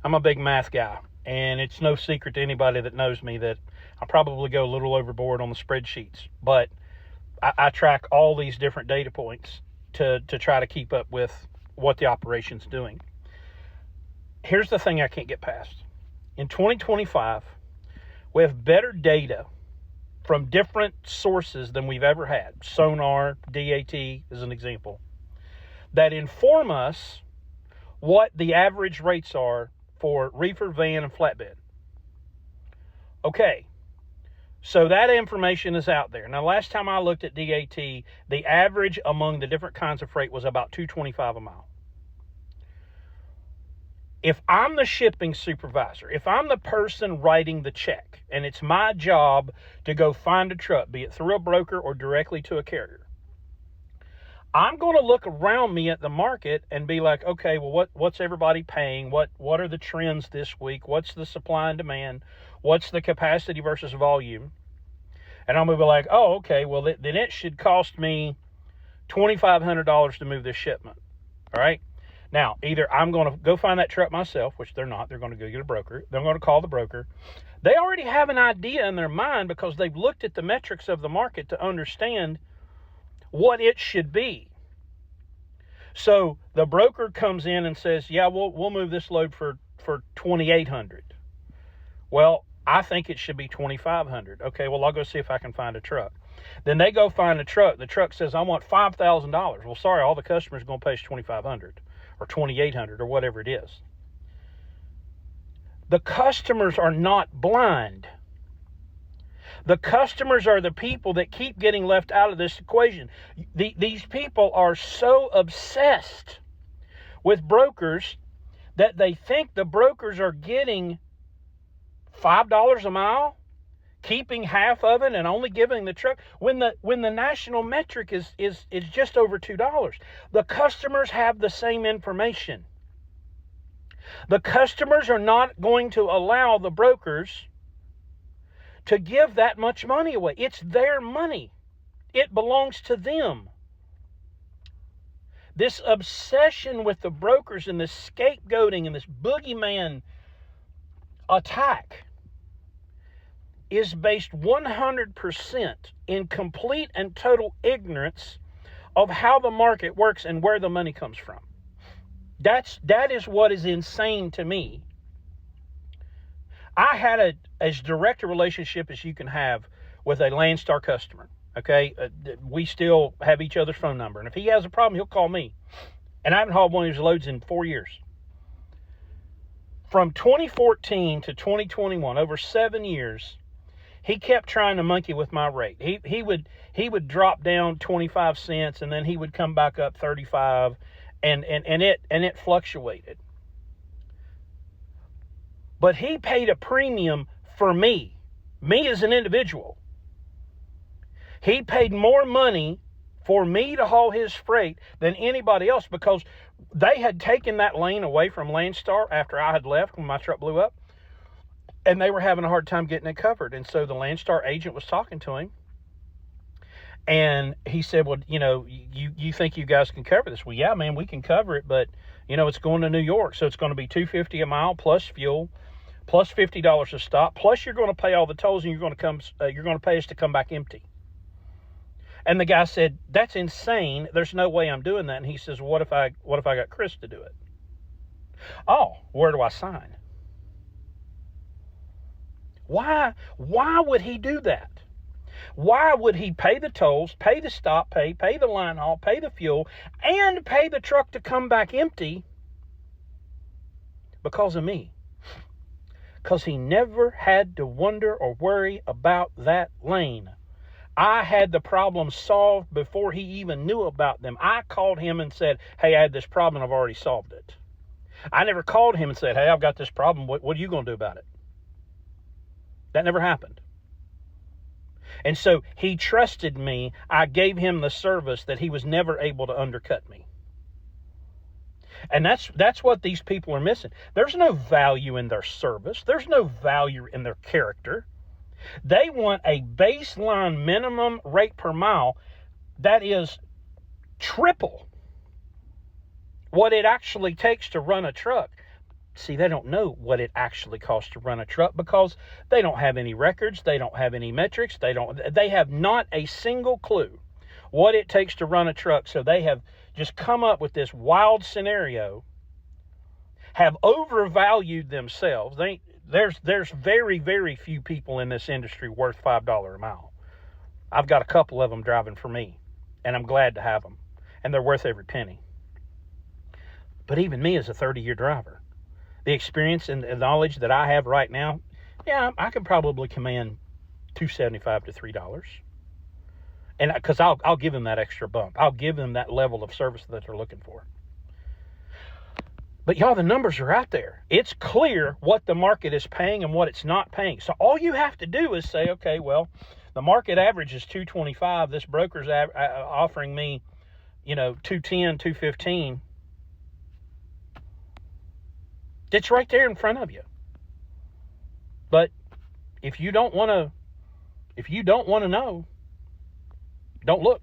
I'm a big math guy, and it's no secret to anybody that knows me that I probably go a little overboard on the spreadsheets, but I track all these different data points to try to keep up with what the operation's doing. Here's the thing I can't get past. In 2025, we have better data from different sources than we've ever had. Sonar, DAT is an example, that inform us what the average rates are for reefer, van, and flatbed. Okay, so that information is out there. Now, last time I looked at DAT, the average among the different kinds of freight was about $2.25 a mile. If I'm the shipping supervisor, if I'm the person writing the check, and it's my job to go find a truck, be it through a broker or directly to a carrier, I'm going to look around me at the market and be like, okay, well, what's everybody paying? What are the trends this week? What's the supply and demand? What's the capacity versus volume? And I'm going to be like, oh, okay, well, then it should cost me $2,500 to move this shipment. All right. Now, either I'm going to go find that truck myself, which they're not. They're going to go get a broker. They're going to call the broker. They already have an idea in their mind because they've looked at the metrics of the market to understand what it should be. So the broker comes in and says, yeah, we'll move this load for $2,800. Well, I think it should be $2,500. Okay, well, I'll go see if I can find a truck. Then they go find a truck. The truck says, I want $5,000. Well, sorry, all the customers are going to pay us $2,500 or $2,800 or whatever it is. The customers are not blind. The customers are the people that keep getting left out of this equation. These people are so obsessed with brokers that they think the brokers are getting $5 a mile, keeping half of it and only giving the truck when the national metric is just over $2. The customers have the same information. The customers are not going to allow the brokers to give that much money away. It's their money. It belongs to them. This obsession with the brokers and this scapegoating and this boogeyman attack is based 100% in complete and total ignorance of how the market works and where the money comes from. That is what is insane to me. I had as direct a relationship as you can have with a Landstar customer. Okay, we still have each other's phone number, and if he has a problem, he'll call me. And I haven't hauled one of his loads in 4 years. From 2014 to 2021, over 7 years, he kept trying to monkey with my rate. He would drop down 25 cents, and then he would come back up 35, and it fluctuated. But he paid a premium for me as an individual. He paid more money for me to haul his freight than anybody else because they had taken that lane away from Landstar after I had left when my truck blew up, and they were having a hard time getting it covered. And so the Landstar agent was talking to him, and he said, well, you think you guys can cover this? Well, yeah, man, we can cover it, but it's going to New York, so it's going to be $250 a mile plus fuel, plus $50 a stop, plus you're going to pay all the tolls, and you're going to pay us to come back empty. And the guy said, that's insane. There's no way I'm doing that. And he says, what if I got Chris to do it? Oh, where do I sign? Why would he do that? Why would he pay the tolls, pay the stop pay the line haul, pay the fuel, and pay the truck to come back empty? Because of me. Because he never had to wonder or worry about that lane. I had the problem solved before he even knew about them. I called him and said, hey, I had this problem. I've already solved it. I never called him and said, hey, I've got this problem. What are you going to do about it? That never happened. And so he trusted me. I gave him the service that he was never able to undercut me. And that's what these people are missing. There's no value in their service. There's no value in their character. They want a baseline minimum rate per mile that is triple what it actually takes to run a truck. See, they don't know what it actually costs to run a truck because they don't have any records, they don't have any metrics, they have not a single clue what it takes to run a truck. So they have just come up with this wild scenario, have overvalued themselves. There's very, very few people in this industry worth $5 a mile. I've got a couple of them driving for me, and I'm glad to have them, and they're worth every penny. But even me as a 30-year driver, the experience and the knowledge that I have right now, yeah, I can probably command $2.75 to $3. And because I'll give them that extra bump. I'll give them that level of service that they're looking for. But y'all, the numbers are out there. It's clear what the market is paying and what it's not paying. So all you have to do is say, okay, well, the market average is $225. This broker's offering me, $210, $215. It's right there in front of you. But if you don't want to know, don't look.